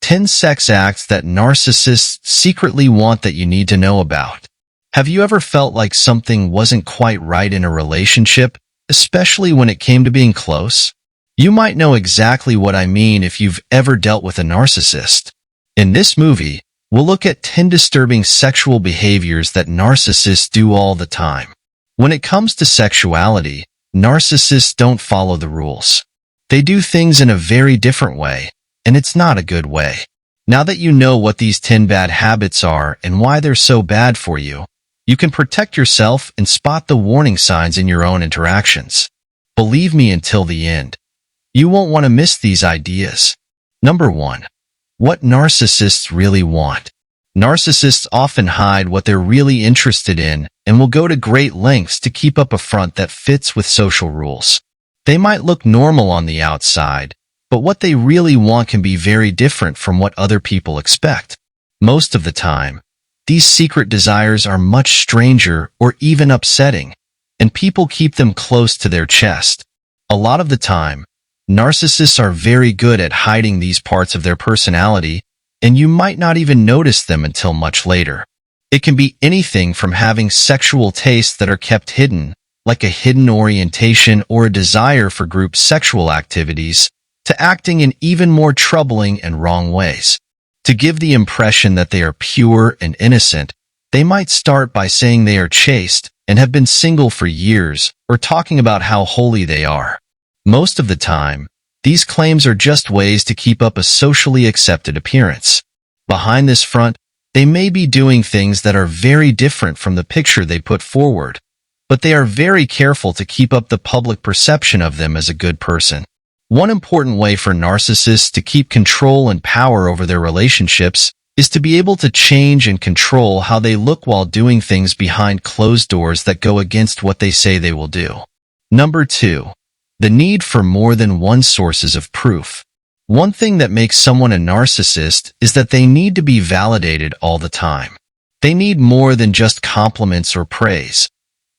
10 sex acts that narcissists secretly want that you need to know about. Have you ever felt like something wasn't quite right in a relationship, especially when it came to being close? You might know exactly what I mean if you've ever dealt with a narcissist. In this movie, we'll look at 10 disturbing sexual behaviors that narcissists do all the time. When it comes to sexuality, narcissists don't follow the rules. They do things in a very different way, and it's not a good way. Now that you know what these 10 bad habits are and why they're so bad for you, you can protect yourself and spot the warning signs in your own interactions. Believe me until the end. You won't want to miss these ideas. Number 1. What narcissists really want. Narcissists often hide what they're really interested in and will go to great lengths to keep up a front that fits with social rules. They might look normal on the outside, but what they really want can be very different from what other people expect. Most of the time, these secret desires are much stranger or even upsetting, and people keep them close to their chest. A lot of the time, narcissists are very good at hiding these parts of their personality, and you might not even notice them until much later. It can be anything from having sexual tastes that are kept hidden, like a hidden orientation or a desire for group sexual activities, to acting in even more troubling and wrong ways. To give the impression that they are pure and innocent, they might start by saying they are chaste and have been single for years, or talking about how holy they are. Most of the time, these claims are just ways to keep up a socially accepted appearance. Behind this front, they may be doing things that are very different from the picture they put forward, but they are very careful to keep up the public perception of them as a good person. One important way for narcissists to keep control and power over their relationships is to be able to change and control how they look while doing things behind closed doors that go against what they say they will do. Number 2. The need for more than one sources of proof. One thing that makes someone a narcissist is that they need to be validated all the time. They need more than just compliments or praise.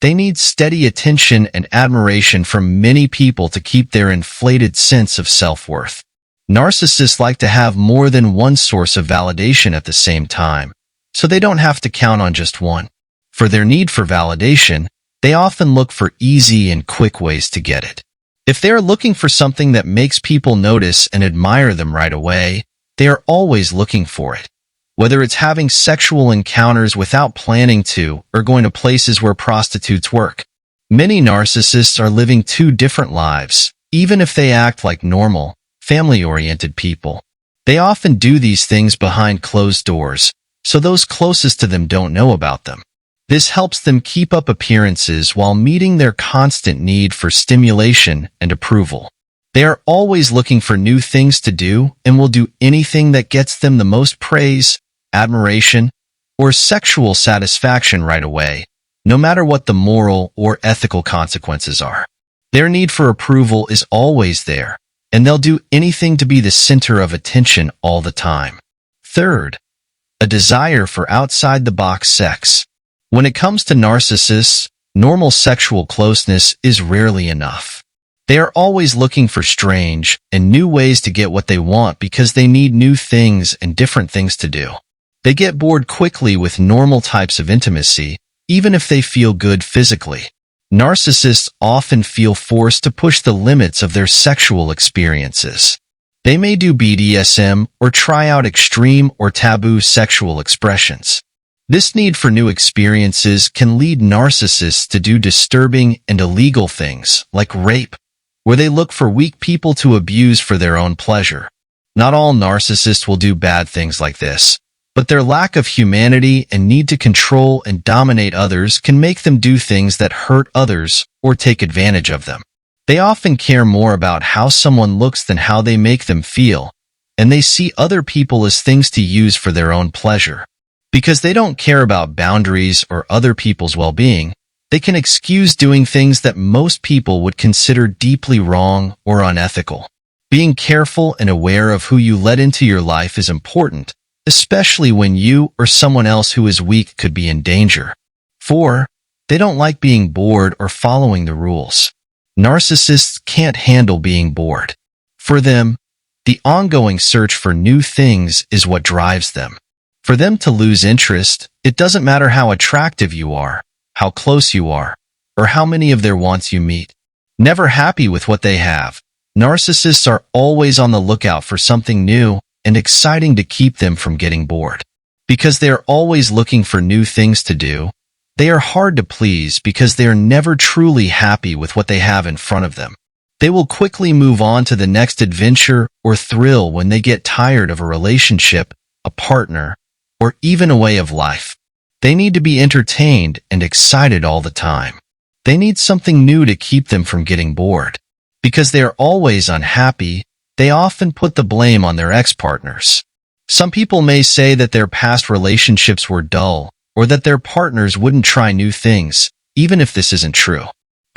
They need steady attention and admiration from many people to keep their inflated sense of self-worth. Narcissists like to have more than one source of validation at the same time, so they don't have to count on just one. For their need for validation, they often look for easy and quick ways to get it. If they are looking for something that makes people notice and admire them right away, they are always looking for it. Whether it's having sexual encounters without planning to, or going to places where prostitutes work. Many narcissists are living 2 different lives, even if they act like normal, family-oriented people. They often do these things behind closed doors, so those closest to them don't know about them. This helps them keep up appearances while meeting their constant need for stimulation and approval. They are always looking for new things to do and will do anything that gets them the most praise, admiration, or sexual satisfaction right away, no matter what the moral or ethical consequences are. Their need for approval is always there, and they'll do anything to be the center of attention all the time. Third, a desire for outside-the-box sex. When it comes to narcissists, normal sexual closeness is rarely enough. They are always looking for strange and new ways to get what they want because they need new things and different things to do. They get bored quickly with normal types of intimacy, even if they feel good physically. Narcissists often feel forced to push the limits of their sexual experiences. They may do BDSM or try out extreme or taboo sexual expressions. This need for new experiences can lead narcissists to do disturbing and illegal things, like rape, where they look for weak people to abuse for their own pleasure. Not all narcissists will do bad things like this, but their lack of humanity and need to control and dominate others can make them do things that hurt others or take advantage of them. They often care more about how someone looks than how they make them feel, and they see other people as things to use for their own pleasure. Because they don't care about boundaries or other people's well-being, they can excuse doing things that most people would consider deeply wrong or unethical. Being careful and aware of who you let into your life is important, especially when you or someone else who is weak could be in danger. 4. They don't like being bored or following the rules. Narcissists can't handle being bored. For them, The ongoing search for new things is what drives them. For them to lose interest, it doesn't matter how attractive you are, how close you are, or how many of their wants you meet. Never happy with what they have, narcissists are always on the lookout for something new and exciting to keep them from getting bored. Because they are always looking for new things to do, they are hard to please because they are never truly happy with what they have in front of them. They will quickly move on to the next adventure or thrill when they get tired of a relationship, a partner, or even a way of life. They need to be entertained and excited all the time. They need something new to keep them from getting bored. Because they are always unhappy, they often put the blame on their ex-partners. Some people may say that their past relationships were dull, or that their partners wouldn't try new things, even if this isn't true.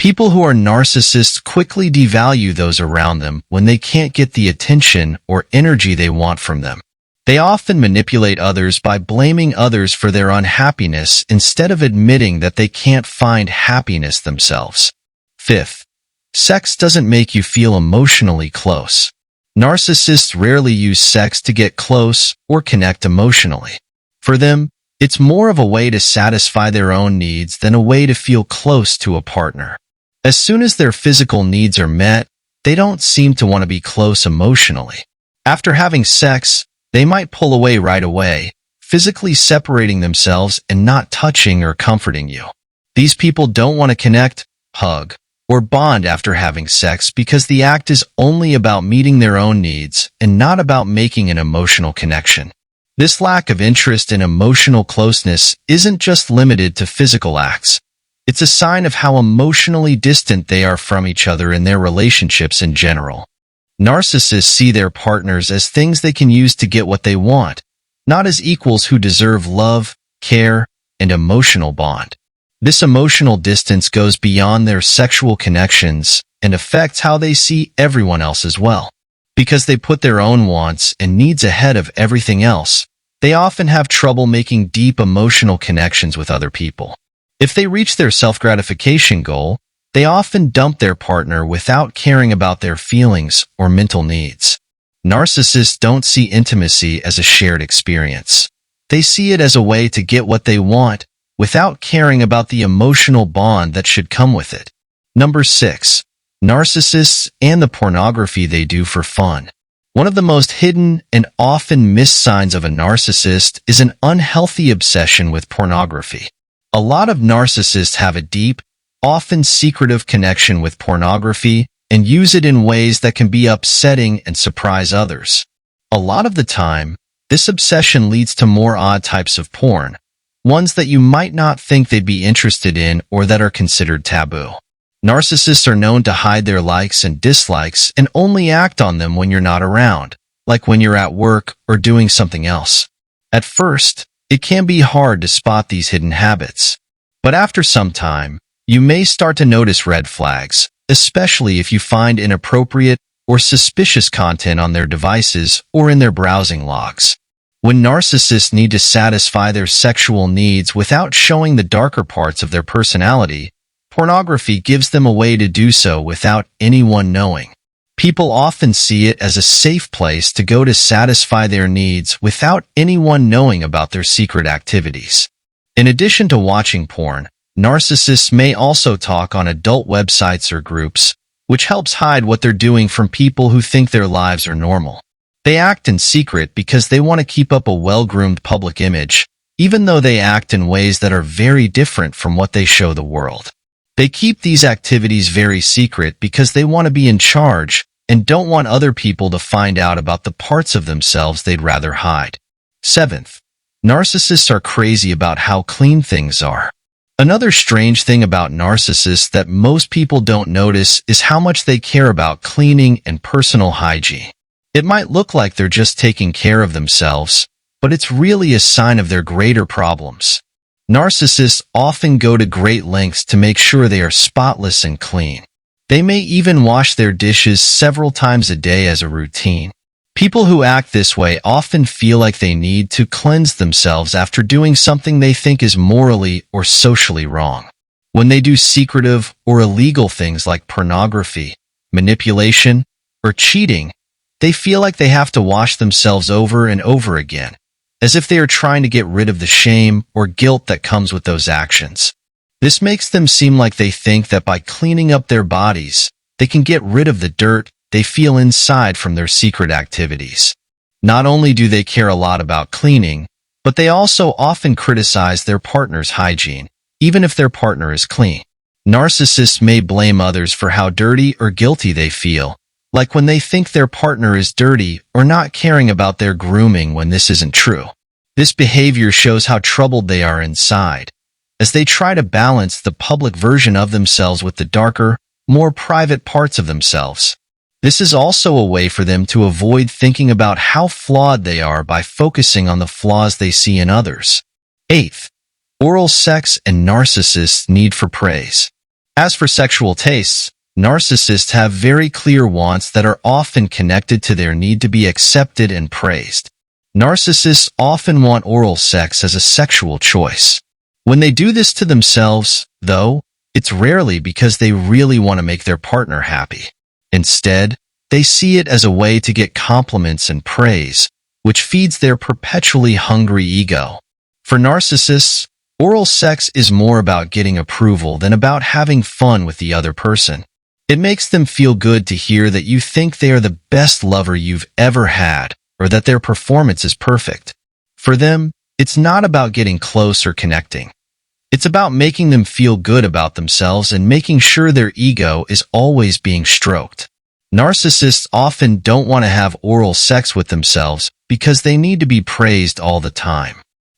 People who are narcissists quickly devalue those around them when they can't get the attention or energy they want from them. They often manipulate others by blaming others for their unhappiness instead of admitting that they can't find happiness themselves. Fifth, sex doesn't make you feel emotionally close. Narcissists rarely use sex to get close or connect emotionally. For them, it's more of a way to satisfy their own needs than a way to feel close to a partner. As soon as their physical needs are met, they don't seem to want to be close emotionally. After having sex, they might pull away right away, physically separating themselves and not touching or comforting you. These people don't want to connect, hug, or bond after having sex because the act is only about meeting their own needs and not about making an emotional connection. This lack of interest in emotional closeness isn't just limited to physical acts. It's a sign of how emotionally distant they are from each other in their relationships in general. Narcissists see their partners as things they can use to get what they want, not as equals who deserve love, care, and emotional bond. This emotional distance goes beyond their sexual connections and affects how they see everyone else as well. Because they put their own wants and needs ahead of everything else, they often have trouble making deep emotional connections with other people. If they reach their self-gratification goal, they often dump their partner without caring about their feelings or mental needs. Narcissists don't see intimacy as a shared experience. They see it as a way to get what they want without caring about the emotional bond that should come with it. Number 6. Narcissists and the pornography they do for fun. One of the most hidden and often missed signs of a narcissist is an unhealthy obsession with pornography. A lot of narcissists have a deep, often secretive connection with pornography and use it in ways that can be upsetting and surprise others. A lot of the time, this obsession leads to more odd types of porn, ones that you might not think they'd be interested in or that are considered taboo. Narcissists are known to hide their likes and dislikes and only act on them when you're not around, like when you're at work or doing something else. At first, it can be hard to spot these hidden habits. But after some time, you may start to notice red flags, especially if you find inappropriate or suspicious content on their devices or in their browsing logs. When narcissists need to satisfy their sexual needs without showing the darker parts of their personality, pornography gives them a way to do so without anyone knowing. People often see it as a safe place to go to satisfy their needs without anyone knowing about their secret activities. In addition to watching porn, narcissists may also talk on adult websites or groups, which helps hide what they're doing from people who think their lives are normal. They act in secret because they want to keep up a well-groomed public image, even though they act in ways that are very different from what they show the world. They keep these activities very secret because they want to be in charge and don't want other people to find out about the parts of themselves they'd rather hide. 7th, narcissists are crazy about how clean things are. Another strange thing about narcissists that most people don't notice is how much they care about cleaning and personal hygiene. It might look like they're just taking care of themselves, but it's really a sign of their greater problems. Narcissists often go to great lengths to make sure they are spotless and clean. They may even wash their dishes several times a day as a routine. People who act this way often feel like they need to cleanse themselves after doing something they think is morally or socially wrong. When they do secretive or illegal things like pornography, manipulation, or cheating, they feel like they have to wash themselves over and over again, as if they are trying to get rid of the shame or guilt that comes with those actions. This makes them seem like they think that by cleaning up their bodies, they can get rid of the dirt they feel inside from their secret activities. Not only do they care a lot about cleaning, but they also often criticize their partner's hygiene, even if their partner is clean. Narcissists may blame others for how dirty or guilty they feel, like when they think their partner is dirty or not caring about their grooming when this isn't true. This behavior shows how troubled they are inside, as they try to balance the public version of themselves with the darker, more private parts of themselves. This is also a way for them to avoid thinking about how flawed they are by focusing on the flaws they see in others. 8th, oral sex and narcissists' need for praise. As for sexual tastes, narcissists have very clear wants that are often connected to their need to be accepted and praised. Narcissists often want oral sex as a sexual choice. When they do this to themselves, though, it's rarely because they really want to make their partner happy. Instead, they see it as a way to get compliments and praise, which feeds their perpetually hungry ego. For narcissists, oral sex is more about getting approval than about having fun with the other person. It makes them feel good to hear that you think they are the best lover you've ever had, or that their performance is perfect. For them, it's not about getting close or connecting. It's about making them feel good about themselves and making sure their ego is always being stroked. Narcissists often don't want to have oral sex with themselves because they need to be praised all the time.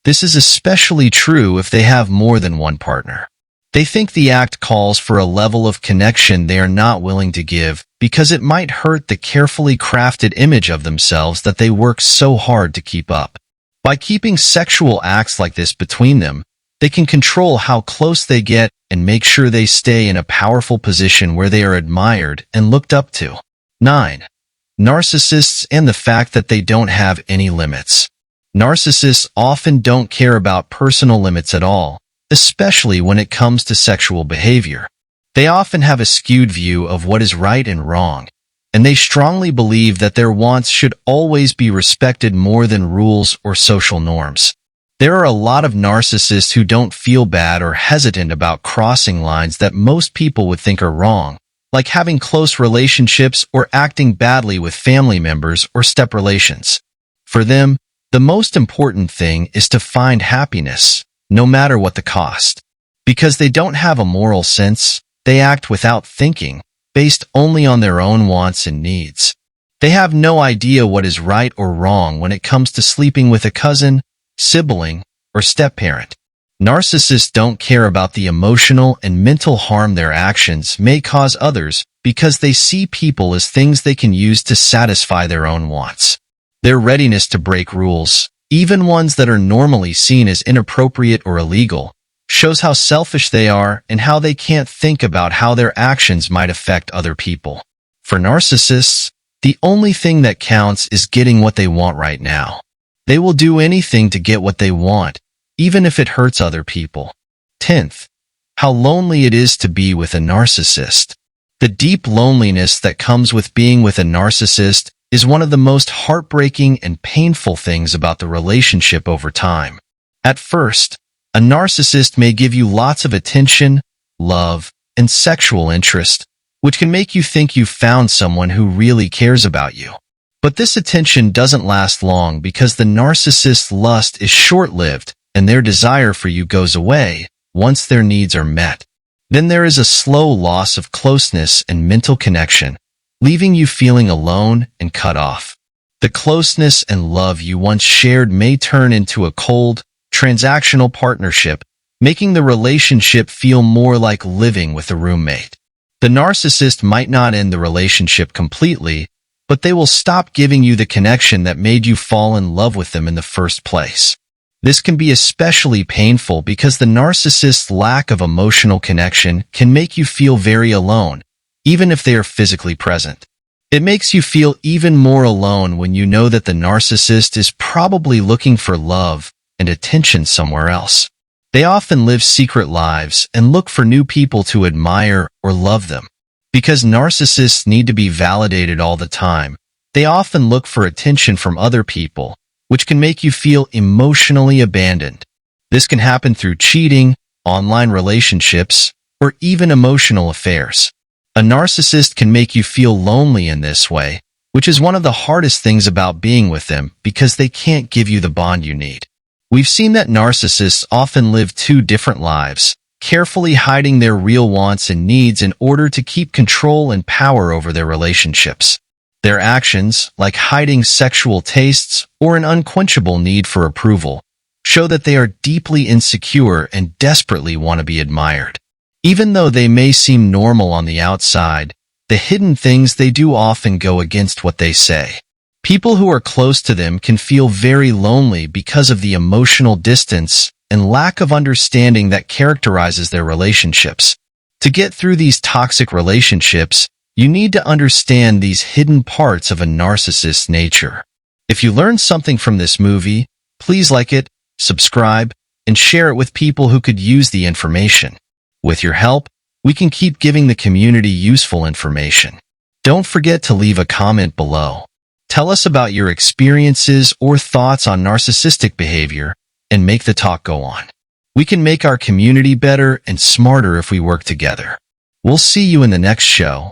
This is especially true if they have more than one partner. They think the act calls for a level of connection they are not willing to give because it might hurt the carefully crafted image of themselves that they work so hard to keep up. By keeping sexual acts like this between them, they can control how close they get and make sure they stay in a powerful position where they are admired and looked up to. 9. Narcissists and the fact that they don't have any limits. Narcissists often don't care about personal limits at all, especially when it comes to sexual behavior. They often have a skewed view of what is right and wrong, and they strongly believe that their wants should always be respected more than rules or social norms. There are a lot of narcissists who don't feel bad or hesitant about crossing lines that most people would think are wrong, like having close relationships or acting badly with family members or step relations. For them, the most important thing is to find happiness, no matter what the cost. Because they don't have a moral sense, they act without thinking, based only on their own wants and needs. They have no idea what is right or wrong when it comes to sleeping with a cousin, sibling, or step-parent. Narcissists don't care about the emotional and mental harm their actions may cause others because they see people as things they can use to satisfy their own wants. Their readiness to break rules, even ones that are normally seen as inappropriate or illegal, shows how selfish they are and how they can't think about how their actions might affect other people. For narcissists, the only thing that counts is getting what they want right now. They will do anything to get what they want, even if it hurts other people. 10th, how lonely it is to be with a narcissist. The deep loneliness that comes with being with a narcissist is one of the most heartbreaking and painful things about the relationship over time. At first, a narcissist may give you lots of attention, love, and sexual interest, which can make you think you've found someone who really cares about you. But this attention doesn't last long because the narcissist's lust is short-lived and their desire for you goes away once their needs are met. Then there is a slow loss of closeness and mental connection, leaving you feeling alone and cut off. The closeness and love you once shared may turn into a cold, transactional partnership, making the relationship feel more like living with a roommate. The narcissist might not end the relationship completely, but they will stop giving you the connection that made you fall in love with them in the first place. This can be especially painful because the narcissist's lack of emotional connection can make you feel very alone, even if they are physically present. It makes you feel even more alone when you know that the narcissist is probably looking for love and attention somewhere else. They often live secret lives and look for new people to admire or love them. Because narcissists need to be validated all the time, They often look for attention from other people, which can make you feel emotionally abandoned. This can happen through cheating, online relationships, or even emotional affairs. A narcissist can make you feel lonely in this way, which is one of the hardest things about being with them because they can't give you the bond you need. We've seen that narcissists often live two different lives, carefully hiding their real wants and needs in order to keep control and power over their relationships. Their actions, like hiding sexual tastes or an unquenchable need for approval, show that they are deeply insecure and desperately want to be admired. Even though they may seem normal on the outside, the hidden things they do often go against what they say. People who are close to them can feel very lonely because of the emotional distance and lack of understanding that characterizes their relationships. To get through these toxic relationships, you need to understand these hidden parts of a narcissist's nature. If you learned something from this movie, please like it, subscribe, and share it with people who could use the information. With your help, we can keep giving the community useful information. Don't forget to leave a comment below. Tell us about your experiences or thoughts on narcissistic behavior and make the talk go on. We can make our community better and smarter if we work together. We'll see you in the next show.